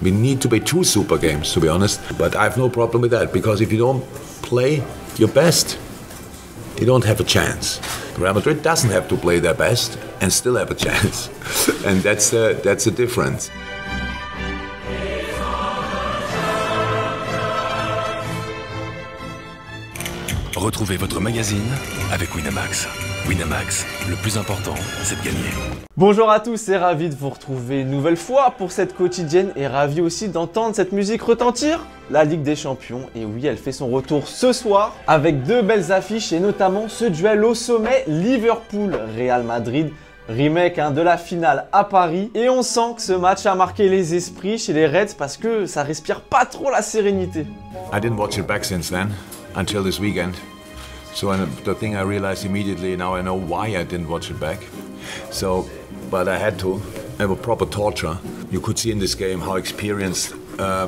We need to play 2 super games, to be honest. But I have no problem with that, because if you don't play your best, you don't have a chance. Real Madrid doesn't have to play their best and still have a chance. And that's the difference. Retrouvez votre magazine avec Winamax. Winamax, le plus important, c'est de gagner. Bonjour à tous et ravi de vous retrouver une nouvelle fois pour cette quotidienne et ravi aussi d'entendre cette musique retentir. La Ligue des Champions, et oui, elle fait son retour ce soir avec 2 belles affiches et notamment ce duel au sommet Liverpool-Real Madrid. Remake de la finale à Paris, et on sent que ce match a marqué les esprits chez les Reds parce que ça respire pas trop la sérénité. I didn't watch it back since then, until this weekend. So the thing I realized immediately, now I know why I didn't watch it back. So, but I had to. Have a proper torture. You could see in this game how experienced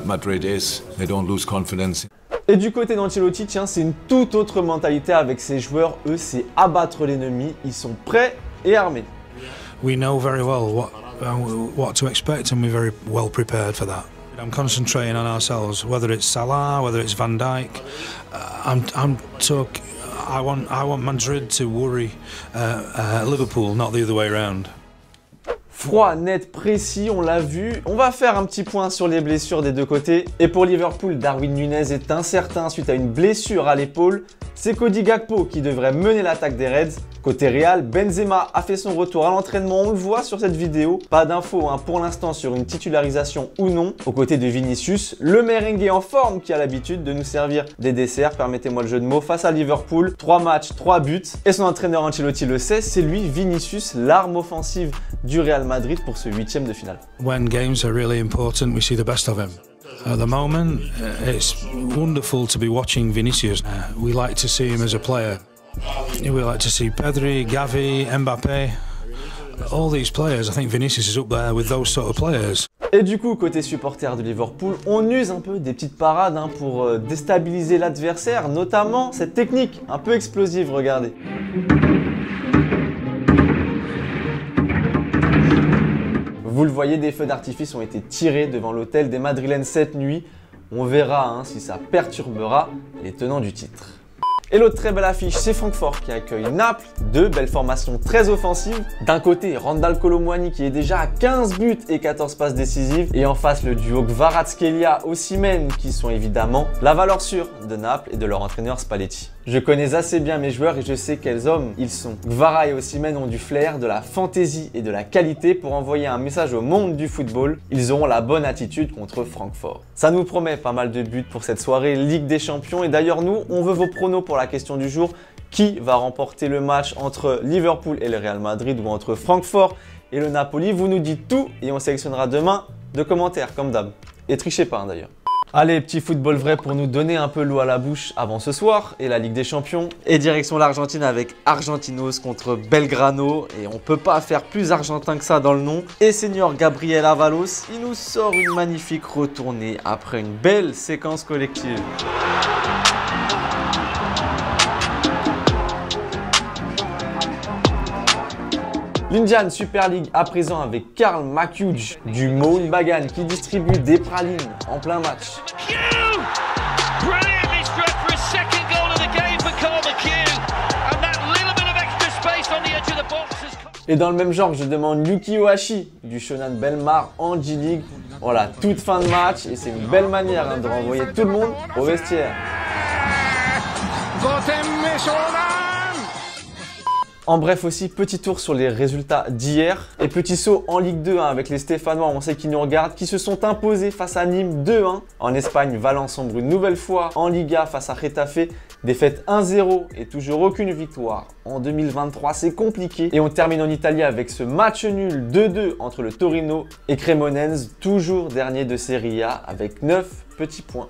Madrid is. They don't lose confidence. Et du côté d'Ancelotti, tiens, c'est une toute autre mentalité avec ses joueurs. Eux, c'est abattre l'ennemi. Ils sont prêts et armés. We know very well what to expect, and we're very well prepared for that. I'm concentrating on ourselves, whether it's Salah, whether it's Van Dijk. I want Madrid to worry Liverpool, not the other way around. Froid, net, précis, on l'a vu. On va faire un petit point sur les blessures des deux côtés. Et pour Liverpool, Darwin Nunez est incertain suite à une blessure à l'épaule. C'est Cody Gakpo qui devrait mener l'attaque des Reds. Côté Real, Benzema a fait son retour à l'entraînement, on le voit sur cette vidéo. Pas d'infos pour l'instant sur une titularisation ou non. Aux côtés de Vinicius, le merengue en forme qui a l'habitude de nous servir des desserts, permettez-moi le jeu de mots, face à Liverpool. 3 matchs, 3 buts. Et son entraîneur Ancelotti le sait, c'est lui, Vinicius, l'arme offensive du Real Madrid pour ce 8e de finale. When games are really important, we see the best of him. At the moment, it's wonderful to be watching Vinicius. We like to see him as a player. We like to see Pedri, Gavi, Mbappé, all these players. I think Vinicius is up there with those sort of players. Et du coup, côté supporter de Liverpool, on use un peu des petites parades pour déstabiliser l'adversaire, notamment cette technique un peu explosive, regardez. Vous le voyez, des feux d'artifice ont été tirés devant l'hôtel des Madrilènes cette nuit. On verra si ça perturbera les tenants du titre. Et l'autre très belle affiche, c'est Francfort qui accueille Naples. 2 belles formations très offensives. D'un côté, Randal Kolo Muani qui est déjà à 15 buts et 14 passes décisives. Et en face, le duo Kvaratskhelia-Osimhen qui sont évidemment la valeur sûre de Naples et de leur entraîneur Spalletti. Je connais assez bien mes joueurs et je sais quels hommes ils sont. Kvara et Osimhen ont du flair, de la fantaisie et de la qualité pour envoyer un message au monde du football. Ils auront la bonne attitude contre Francfort. Ça nous promet pas mal de buts pour cette soirée Ligue des Champions. Et d'ailleurs, nous, on veut vos pronos pour la question du jour. Qui va remporter le match entre Liverpool et le Real Madrid ou entre Francfort et le Napoli? Vous nous dites tout et on sélectionnera demain 2 commentaires comme d'hab. Et trichez pas d'ailleurs. Allez, petit football vrai pour nous donner un peu l'eau à la bouche avant ce soir et la Ligue des Champions. Et direction l'Argentine avec Argentinos contre Belgrano. Et on peut pas faire plus argentin que ça dans le nom. Et Senior Gabriel Avalos, il nous sort une magnifique retournée après une belle séquence collective. L'Indian Super League à présent avec Karl Makuj du Mohun Bagan qui distribue des pralines en plein match. Et dans le même genre, je demande Yuki Ohashi du Shonan Bellmare en G-League. Voilà, toute fin de match et c'est une belle manière de renvoyer tout le monde au vestiaire. En bref aussi, petit tour sur les résultats d'hier et petit saut en Ligue 2 avec les Stéphanois, on sait qu'ils nous regardent, qui se sont imposés face à Nîmes 2-1. En Espagne, Valence sombre une nouvelle fois en Liga face à Getafe, défaite 1-0 et toujours aucune victoire. En 2023, c'est compliqué. Et on termine en Italie avec ce match nul 2-2 entre le Torino et Cremonense, toujours dernier de Serie A avec 9 petits points.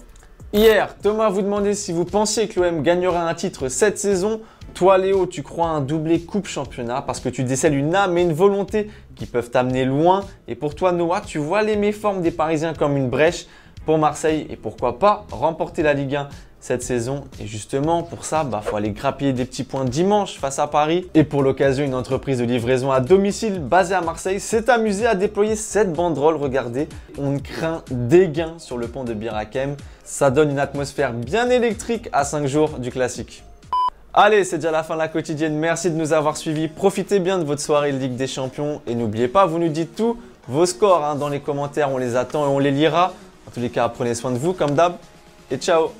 Hier, Thomas vous demandait si vous pensiez que l'OM gagnerait un titre cette saison. Toi Léo, tu crois à un doublé coupe championnat parce que tu décèles une âme et une volonté qui peuvent t'amener loin. Et pour toi Noah, tu vois les méformes des Parisiens comme une brèche pour Marseille et pourquoi pas remporter la Ligue 1 cette saison. Et justement, pour ça, faut aller grappiller des petits points dimanche face à Paris. Et pour l'occasion, une entreprise de livraison à domicile basée à Marseille s'est amusée à déployer cette banderole. Regardez, on craint des gains sur le pont de Bir Hakeim. Ça donne une atmosphère bien électrique à 5 jours du classique. Allez, c'est déjà la fin de la quotidienne. Merci de nous avoir suivis. Profitez bien de votre soirée Ligue des Champions. Et n'oubliez pas, vous nous dites tout, vos scores dans les commentaires. On les attend et on les lira. En tous les cas, prenez soin de vous comme d'hab. Et ciao!